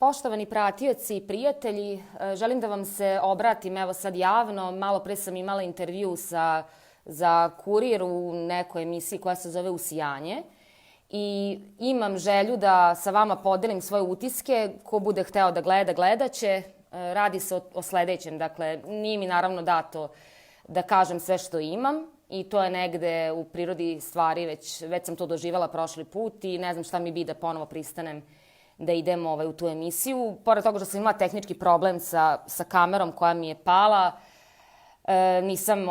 Poštovani pratioci i prijatelji, želim da vam se obratim evo sad javno. Malo pre sam imala intervju za Kurir u nekoj emisiji koja se zove Usijanje i imam želju da sa vama podelim svoje utiske. Ko bude hteo da gleda, gledaće. Radi se o sledećem. Dakle, nije mi naravno dato da kažem sve što imam i to je negde u prirodi stvari, već sam to doživjela prošli put i ne znam šta mi bi da ponovo pristanem da idem u tu emisiju. Pored toga što sam imala tehnički problem sa kamerom koja mi je pala, nisam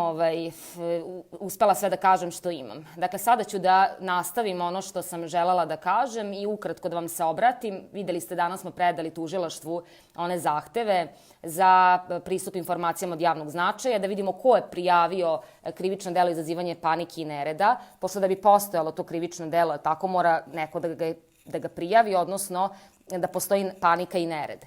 uspela sve da kažem što imam. Dakle, sada ću da nastavim ono što sam želela da kažem i ukratko da vam se obratim. Videli ste, danas smo predali tužilaštvu one zahteve za pristup informacijama od javnog značaja, da vidimo ko je prijavio krivično delo izazivanje panike i nereda, pošto da bi postojalo to krivično delo, tako mora neko da ga prijavi, odnosno da postoji panika i nered.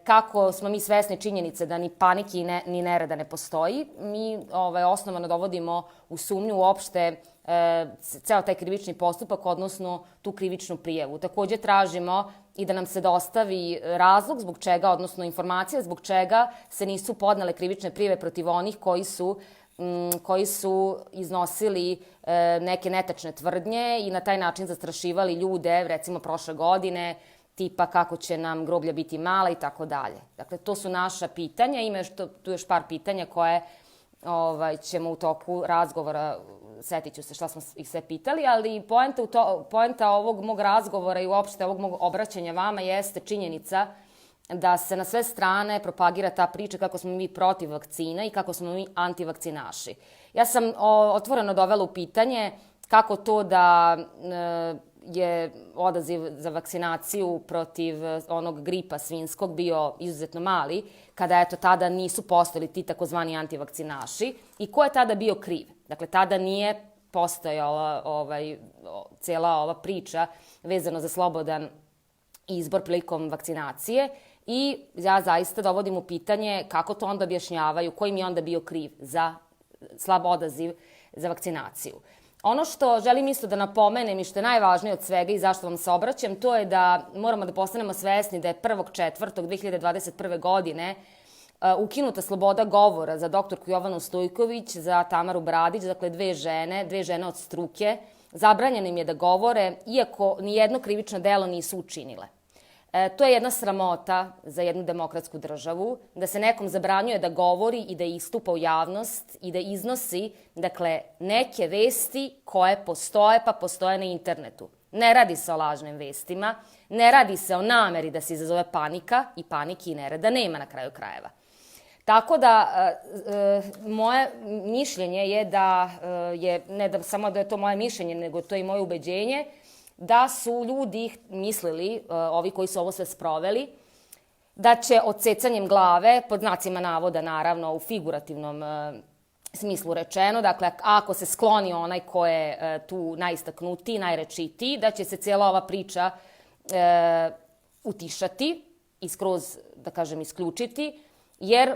Kako smo mi svesni činjenice da ni panike ni nereda ne postoji, mi osnovano dovodimo u sumnju uopšte ceo taj krivični postupak, odnosno tu krivičnu prijavu. Takođe tražimo i da nam se dostavi razlog zbog čega, odnosno informacija zbog čega se nisu podnele krivične prijave protiv onih koji su iznosili neke netačne tvrdnje i na taj način zastrašivali ljude, recimo prošle godine, tipa kako će nam groblja biti mala i tako dalje. Dakle, to su naša pitanja. Ima tu još par pitanja koje ćemo u toku razgovora, setit ću se šta smo ih sve pitali, ali poenta ovog mog razgovora i uopšte ovog mog obraćanja vama jeste činjenica da se na sve strane propagira ta priča kako smo mi protiv vakcina i kako smo mi antivakcinaši. Ja sam otvoreno dovela u pitanje kako to da je odaziv za vakcinaciju protiv onog gripa svinjskog bio izuzetno mali, kada tada nisu postojali ti takozvani antivakcinaši i ko je tada bio kriv. Dakle, tada nije postojala cijela ova priča vezano za slobodan izbor prilikom vakcinacije i ja zaista dovodim u pitanje kako to onda objašnjavaju, ko im je onda bio kriv za slab odaziv za vakcinaciju. Ono što želim isto da napomenem i što je najvažnije od svega i zašto vam se obraćam, to je da moramo da postanemo svesni da je 1.4.2021. godine ukinuta sloboda govora za doktorku Jovanu Stojković, za Tamaru Bradić, dakle dve žene od struke. Zabranjeno im je da govore, iako nijedno krivično delo nisu učinile. To je jedna sramota za jednu demokratsku državu, da se nekom zabranjuje da govori i da istupa u javnost i da iznosi, dakle, neke vesti koje postoje, pa postoje na internetu. Ne radi se o lažnim vestima, ne radi se o nameri da se izazove panika i panike i nereda nema na kraju krajeva. Tako da, moje mišljenje je da ne samo da je to moje mišljenje, nego to je i moje ubeđenje, da su ljudi mislili, ovi koji su ovo sve sproveli, da će odsecanjem glave, pod znacima navoda naravno u figurativnom smislu rečeno, dakle ako se skloni onaj ko je tu najistaknutiji, najrečitiji, da će se cijela ova priča utišati i skroz, da kažem, isključiti, jer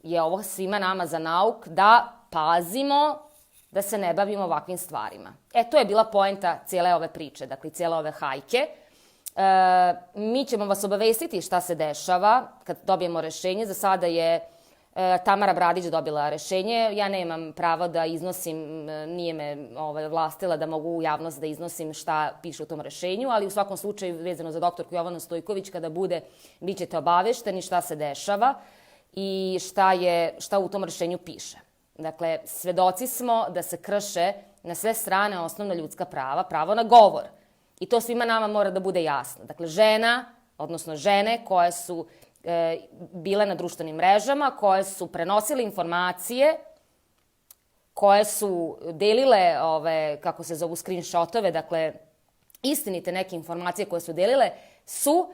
je ovo svima nama za nauk da pazimo da se ne bavimo ovakvim stvarima. To je bila poenta cijele ove priče, dakle cijele ove hajke. Mi ćemo vas obavestiti šta se dešava kad dobijemo rešenje. Za sada je Tamara Bradić dobila rešenje. Ja nemam pravo da iznosim, nije me vlastila da mogu u javnost da iznosim šta piše u tom rešenju, ali u svakom slučaju vezano za doktorku Jovanu Stojković, kada bude, bit ćete obavešteni šta se dešava i šta u tom rešenju piše. Dakle, svedoci smo da se krše na sve strane osnovna ljudska prava, pravo na govor. I to svima nama mora da bude jasno. Dakle, žene koje su bile na društvenim mrežama, koje su prenosile informacije, koje su delile, kako se zovu, screenshotove, dakle, istinite neke informacije koje su delile, su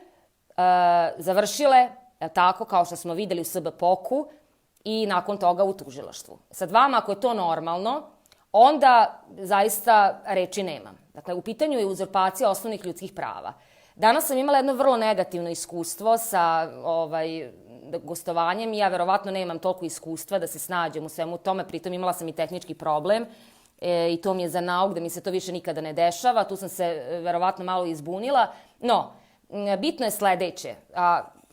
završile, tako kao što smo videli u SBPOK-u, i nakon toga u tužilaštvu. Sad vama, ako je to normalno, onda zaista reči nemam. Dakle, u pitanju je uzurpacija osnovnih ljudskih prava. Danas sam imala jedno vrlo negativno iskustvo sa gostovanjem i ja verovatno nemam toliko iskustva da se snađem u svemu tome, pritom imala sam i tehnički problem i to mi je za nauk da mi se to više nikada ne dešava. Tu sam se verovatno malo izbunila, no bitno je sledeće.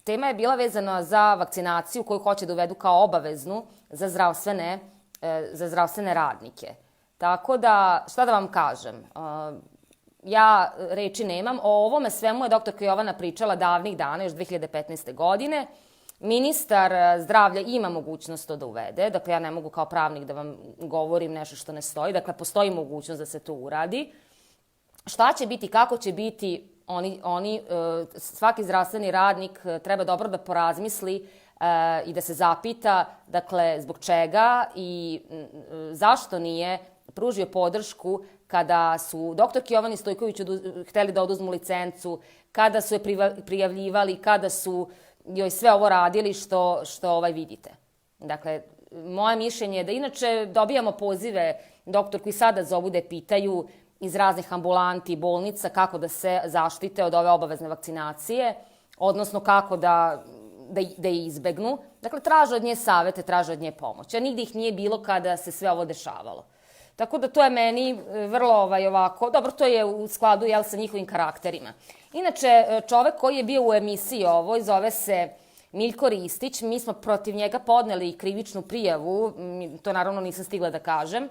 Tema je bila vezana za vakcinaciju koju hoće da uvedu kao obaveznu za zdravstvene radnike. Tako da, šta da vam kažem, ja reči nemam. O ovome svemu je doktorka Jovana pričala davnih dana, još 2015. godine. Ministar zdravlja ima mogućnost to da uvede. Dakle, ja ne mogu kao pravnik da vam govorim nešto što ne stoji. Dakle, postoji mogućnost da se to uradi. Šta će biti, kako će biti, svaki zdravstveni radnik treba dobro da porazmisli i da se zapita, dakle, zbog čega i zašto nije pružio podršku kada su doktorki Jovani Stojković hteli da oduzmu licencu, kada su je prijavljivali, kada su joj sve ovo radili što vidite. Dakle, moje mišljenje je da inače dobijamo pozive doktor koji sada zovu da je pitaju iz raznih ambulanti i bolnica kako da se zaštite od ove obavezne vakcinacije, odnosno kako da je izbegnu. Dakle, traže od nje savete, traže od nje pomoć. A nigde ih nije bilo kada se sve ovo dešavalo. Tako da to je meni vrlo ovako, dobro, to je u skladu sa njihovim karakterima. Inače, čovek koji je bio u emisiji ovoj zove se Miljko Ristić. Mi smo protiv njega podneli krivičnu prijavu, to naravno nisam stigla da kažem.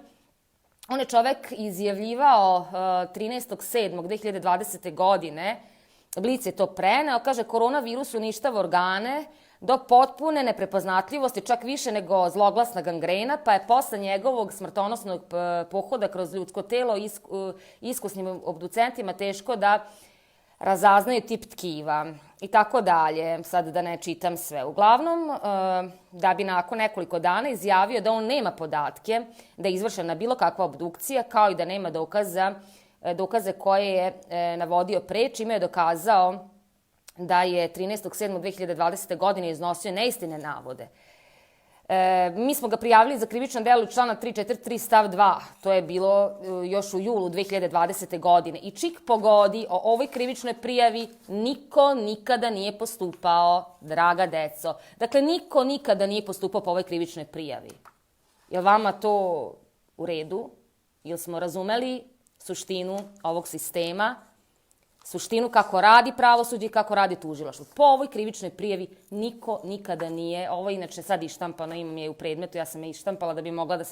On je čovek izjavljivao 13.7.2020. godine, Blic je to preneo, kaže koronavirus uništava organe do potpune neprepoznatljivosti, čak više nego zloglasna gangrena, pa je posle njegovog smrtonosnog pohoda kroz ljudsko telo iskusnim obducentima teško da razaznaju tip tkiva i tako dalje, sad da ne čitam sve. Uglavnom, da bi nakon nekoliko dana izjavio da on nema podatke da je izvršena bilo kakva obdukcija, kao i da nema dokaze koje je navodio pre, čime je dokazao da je 13.7.2020. godine iznosio neistine navode. Mi smo ga prijavili za krivično delo člana 343 stav 2. To je bilo još u julu 2020. godine. I čik pogodi, o ovoj krivičnoj prijavi niko nikada nije postupao, draga deco. Dakle, niko nikada nije postupao po ovoj krivičnoj prijavi. Je li vama to u redu? Jel smo razumeli suštinu ovog sistema? Suštinu kako radi pravosuđe i kako radi tužilaštvo. Po ovoj krivičnoj prijavi niko nikada nije, ovo je inače sad ištampano, imam je u predmetu, ja sam je ištampala da bi mogla da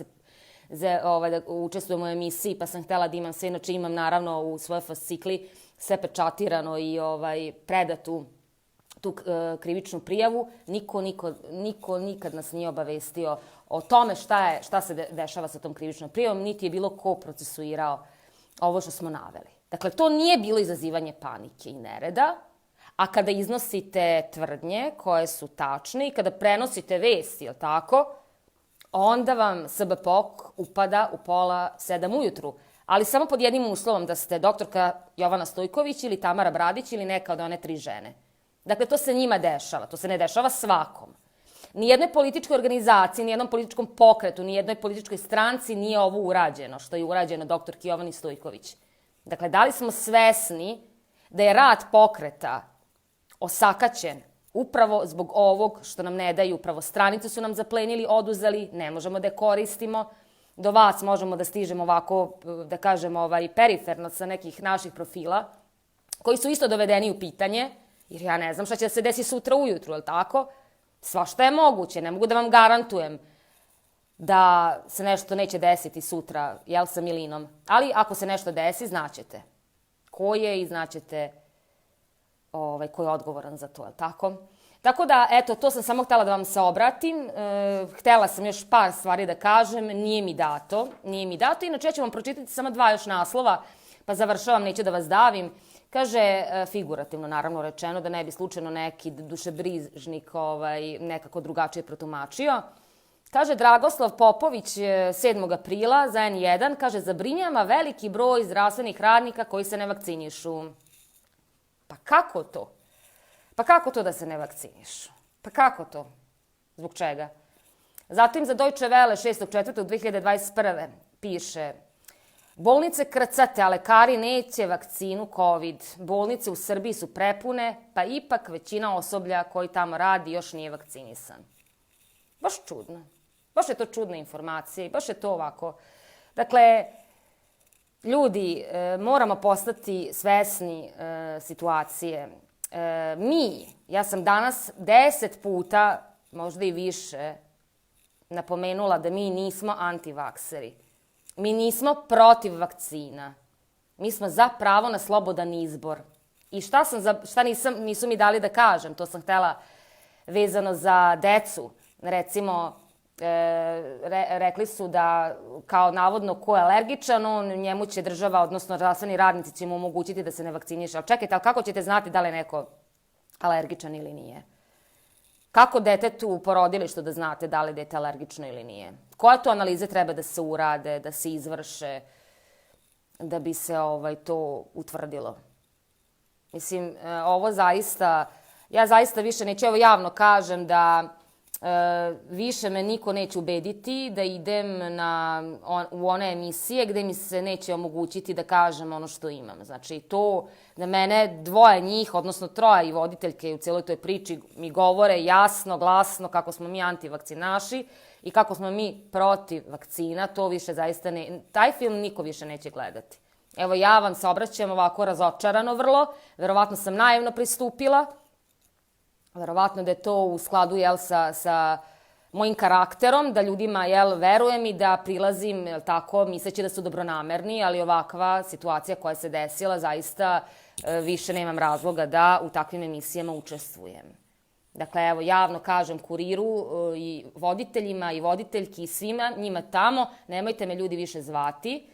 učestvujem u emisiji, pa sam htela da imam sve, inače imam naravno u svojoj fascikli sve pečatirano i predatu tu krivičnu prijavu. Niko nikad nas nije obavestio o tome šta se dešava sa tom krivičnom prijavom, niti je bilo ko procesuirao ovo što smo naveli. Dakle, to nije bilo izazivanje panike i nereda, a kada iznosite tvrdnje koje su tačne i kada prenosite vesti, jel tako, onda vam SBPOK upada u 6:30 ujutru. Ali samo pod jednim uslovom, da ste doktorka Jovana Stojković ili Tamara Bradić ili neka od one 3 žene. Dakle, to se njima dešava, to se ne dešava svakom. Nijednoj političkoj organizaciji, nijednom političkom pokretu, nijednoj političkoj stranci nije ovo urađeno, što je urađeno doktorki Jovani Stojković. Dakle, da li smo svesni da je rad pokreta osakaćen upravo zbog ovog što nam ne daju, upravo stranice su nam zaplenili, oduzeli, ne možemo da je koristimo, do vas možemo da stižemo ovako, da kažem, periferno sa nekih naših profila, koji su isto dovedeni u pitanje, jer ja ne znam šta će da se desi sutra ujutru, je li tako? Svašta je moguće, ne mogu da vam garantujem da se nešto neće desiti sutra, sa Milinom. Ali ako se nešto desi, znaćete ko je i znaćete ko je odgovoran za to, je li tako? Tako da, eto, to sam samo htela da vam se obratim. Htela sam još par stvari da kažem, nije mi dato. Inače, ja ću vam pročitati samo 2 još naslova, pa završavam, neću da vas davim. Kaže, figurativno naravno rečeno, da ne bi slučajno neki dušebrižnik nekako drugačije protumačio. Kaže, Dragoslav Popović 7. aprila za N1, kaže, zabrinjava veliki broj zdravstvenih radnika koji se ne vakcinišu. Pa kako to? Pa kako to da se ne vakcinišu? Pa kako to? Zbog čega? Zatim za Deutsche Welle 6.4.2021. piše, bolnice krcate, a lekari neće vakcinu COVID. Bolnice u Srbiji su prepune, pa ipak većina osoblja koji tamo radi još nije vakcinisan. Baš čudno. Baš je to čudna informacija i baš je to ovako. Dakle, ljudi, moramo postati svesni situacije. Ja sam danas 10 puta, možda i više, napomenula da mi nismo antivakseri. Mi nismo protiv vakcina. Mi smo za pravo na slobodan izbor. I šta nisu mi dali da kažem, to sam htela vezano za decu. Recimo, rekli su da kao navodno ko je alergičan, njemu će država, odnosno zdravstveni radnici će mu omogućiti da se ne vakciniše. Ali čekajte, ali kako ćete znati da li je neko alergičan ili nije? Kako detetu u porodilištu da znate da li je dete alergično ili nije? Koje to analize treba da se urade, da se izvrše, da bi se to utvrdilo? Mislim, ovo zaista, ja zaista više neću, evo javno kažem da više me niko neće ubediti da idem u one emisije gde mi se neće omogućiti da kažem ono što imam. Znači, to da mene dvoje njih, odnosno troje i voditeljke u cijeloj toj priči mi govore jasno, glasno kako smo mi antivakcinaši i kako smo mi protiv vakcina, to više zaista ne... Taj film niko više neće gledati. Evo, ja vam se obraćam ovako razočarano vrlo, verovatno sam naivno pristupila, verovatno da je to u skladu sa mojim karakterom, da ljudima verujem i da prilazim tako misleći da su dobronamerni, ali ovakva situacija koja se desila zaista više nemam razloga da u takvim emisijama učestvujem. Dakle, evo, javno kažem Kuriru i voditeljima i voditeljki i svima njima tamo, nemojte me ljudi više zvati,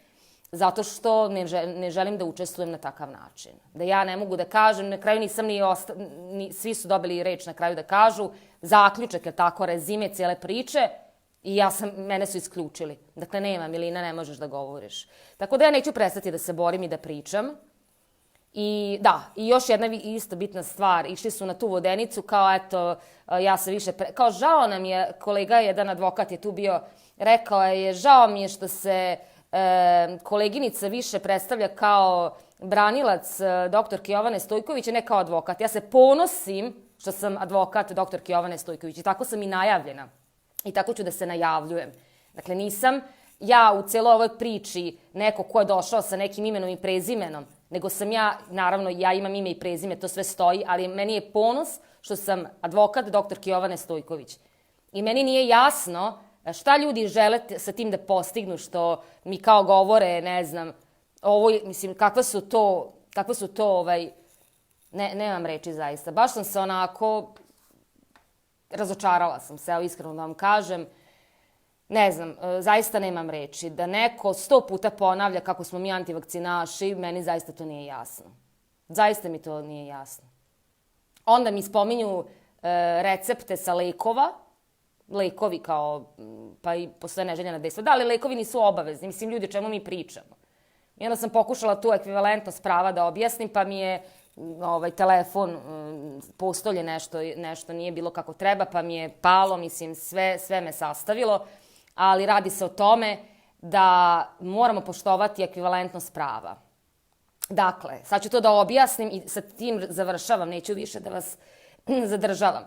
zato što ne želim da učestvujem na takav način. Da ja ne mogu da kažem, na kraju nisam svi su dobili reč na kraju da kažu, zaključak je tako, rezime cijele priče i mene su isključili. Dakle, nema, Milina, ne možeš da govoriš. Tako da ja neću prestati da se borim i da pričam. I da, i još jedna isto bitna stvar, išli su na tu vodenicu kao eto, ja se više, kao žao nam je, kolega, jedan advokat je tu bio, rekao je, žao mi je što se koleginica više predstavlja kao branilac doktorke Jovane Stojković, ne kao advokat. Ja se ponosim što sam advokat doktorke Jovane Stojković i tako sam i najavljena. I tako ću da se najavljujem. Dakle, nisam ja u cijeloj ovoj priči neko ko je došao sa nekim imenom i prezimenom, nego sam ja, naravno, ja imam ime i prezime, to sve stoji, ali meni je ponos što sam advokat doktorke Jovane Stojković. I meni nije jasno šta ljudi žele sa tim da postignu, što mi kao govore, ne znam, mislim, kakve su to, nemam reči zaista. Baš sam se onako, razočarala sam se, evo iskreno da vam kažem, ne znam, zaista nemam reči. Da neko 100 puta ponavlja kako smo mi antivakcinaši, meni zaista to nije jasno. Zaista mi to nije jasno. Onda mi spominju recepte sa lekova, lekovi kao, pa i postoje neželjena dejstva. Da, ali lekovi nisu obavezni. Mislim, ljudi, o čemu mi pričamo? I onda sam pokušala tu ekvivalentnost prava da objasnim, pa mi je telefon postolje nešto nije bilo kako treba, pa mi je palo, mislim, sve me sastavilo. Ali radi se o tome da moramo poštovati ekvivalentnost prava. Dakle, sad ću to da objasnim i sa tim završavam, neću više da vas zadržavam.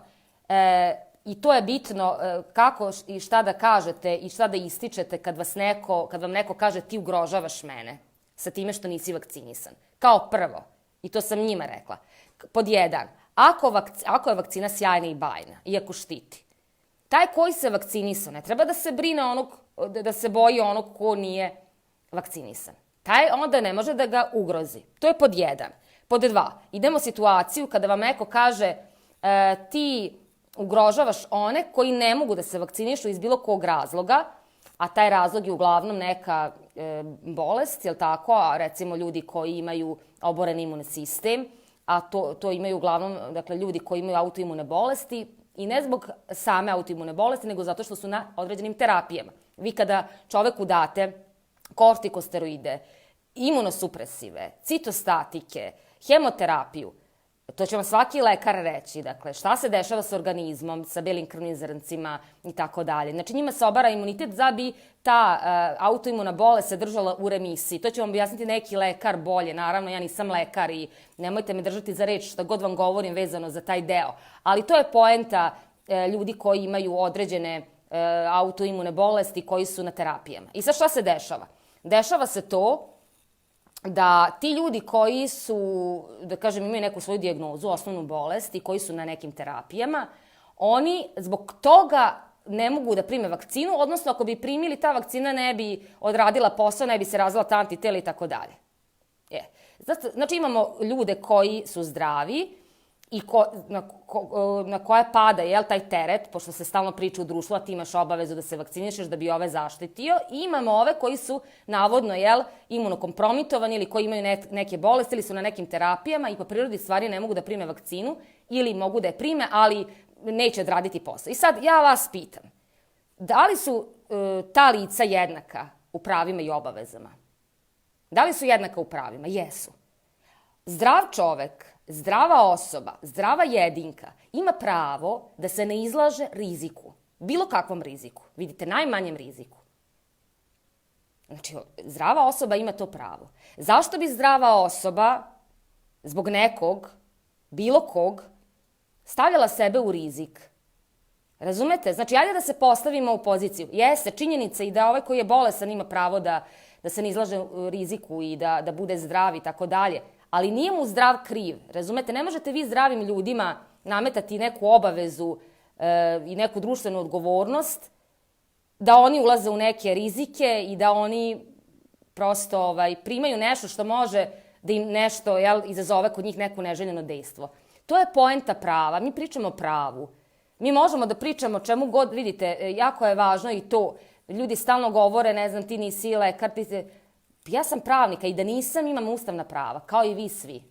I to je bitno kako i šta da kažete i šta da ističete kad vam neko kaže ti ugrožavaš mene sa time što nisi vakcinisan. Kao prvo, i to sam njima rekla, pod jedan, ako je vakcina sjajna i bajna, iako štiti, taj koji se vakcinisao ne treba da se brine da se boji onog ko nije vakcinisan. Taj onda ne može da ga ugrozi. To je pod jedan. Pod dva, idemo u situaciju kada vam neko kaže ti ugrožavaš one koji ne mogu da se vakcinišu iz bilo kog razloga, a taj razlog je uglavnom neka bolest, jel tako? A recimo ljudi koji imaju oboren imun sistem, a to imaju uglavnom, dakle, ljudi koji imaju autoimune bolesti i ne zbog same autoimune bolesti, nego zato što su na određenim terapijama. Vi kada čoveku date kortikosteroide, imunosupresive, citostatike, hemoterapiju, to će vam svaki lekar reći, dakle, šta se dešava sa organizmom, sa belim krvnim zrncima i tako dalje. Znači, njima se obara imunitet da bi ta autoimuna bolest se držala u remisiji. To će vam objasniti neki lekar bolje. Naravno, ja nisam lekar i nemojte me držati za reč šta god vam govorim vezano za taj deo. Ali to je poenta ljudi koji imaju određene autoimune bolesti koji su na terapijama. I sad šta se dešava? Dešava se to da ti ljudi koji su, da kažem, imaju neku svoju dijagnozu, osnovnu bolest i koji su na nekim terapijama, oni zbog toga ne mogu da prime vakcinu, odnosno ako bi primili, ta vakcina ne bi odradila posao, ne bi se razvila ta antitela i tako dalje. Znači imamo ljude koji su zdravi i na koje pada taj teret, pošto se stalno priča u društvu, a ti imaš obavezu da se vakcinišeš da bi ove zaštitio, i imamo ove koji su navodno imunokompromitovani ili koji imaju neke bolesti ili su na nekim terapijama i po prirodi stvari ne mogu da prime vakcinu ili mogu da je prime, ali neće odraditi posao. I sad ja vas pitam, da li su ta lica jednaka u pravima i obavezama? Da li su jednaka u pravima? Jesu. Zdrav čovek, zdrava osoba, zdrava jedinka ima pravo da se ne izlaže riziku, bilo kakvom riziku, vidite, najmanjem riziku. Znači, zdrava osoba ima to pravo. Zašto bi zdrava osoba zbog nekog, bilo kog, stavljala sebe u rizik? Razumete? Znači, ajde da se postavimo u poziciju. Jeste, činjenica i da ovaj koji je bolesan ima pravo da se ne izlaže riziku i da bude zdrav i tako dalje, ali nije mu zdrav kriv. Razumete? Ne možete vi zdravim ljudima nametati neku obavezu i neku društvenu odgovornost da oni ulaze u neke rizike i da oni prosto primaju nešto što može da im nešto izazove kod njih neko neželjeno dejstvo. To je poenta prava. Mi pričamo o pravu. Mi možemo da pričamo čemu god, vidite, jako je važno i to. Ljudi stalno govore, ne znam, ti nisi lekar, ja sam pravnika i da nisam, imam ustavna prava, kao i vi svi.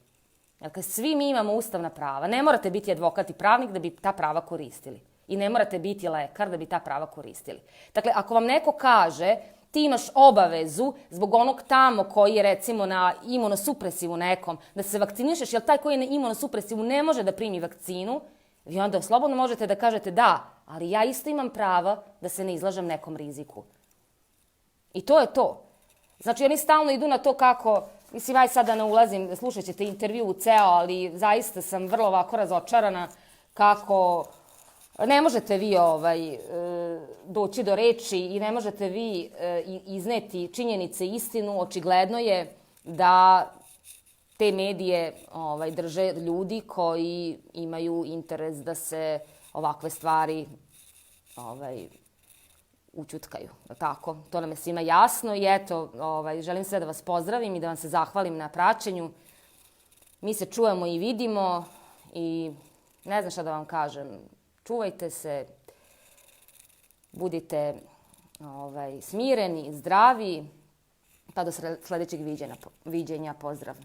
Dakle, svi mi imamo ustavna prava. Ne morate biti advokat i pravnik da bi ta prava koristili. I ne morate biti lekar da bi ta prava koristili. Dakle, ako vam neko kaže ti imaš obavezu zbog onog tamo koji je recimo na imunosupresivu nekom, da se vakcinišeš, jer taj koji je na imunosupresivu ne može da primi vakcinu, vi onda slobodno možete da kažete da, ali ja isto imam prava da se ne izlažem nekom riziku. I to je to. Znači, oni stalno idu na to kako, mislim, aj sad da ne ulazim, slušat ćete intervju ceo, ali zaista sam vrlo ovako razočarana kako ne možete vi doći do reči i ne možete vi izneti činjenice i istinu. Očigledno je da te medije drže ljudi koji imaju interes da se ovakve stvari ućutkaju. Tako, to nam je svima jasno i eto, želim sve da vas pozdravim i da vam se zahvalim na praćenju. Mi se čujemo i vidimo i ne znam šta da vam kažem. Čuvajte se, budite smireni, zdravi, pa do sledećeg viđenja. Pozdrav.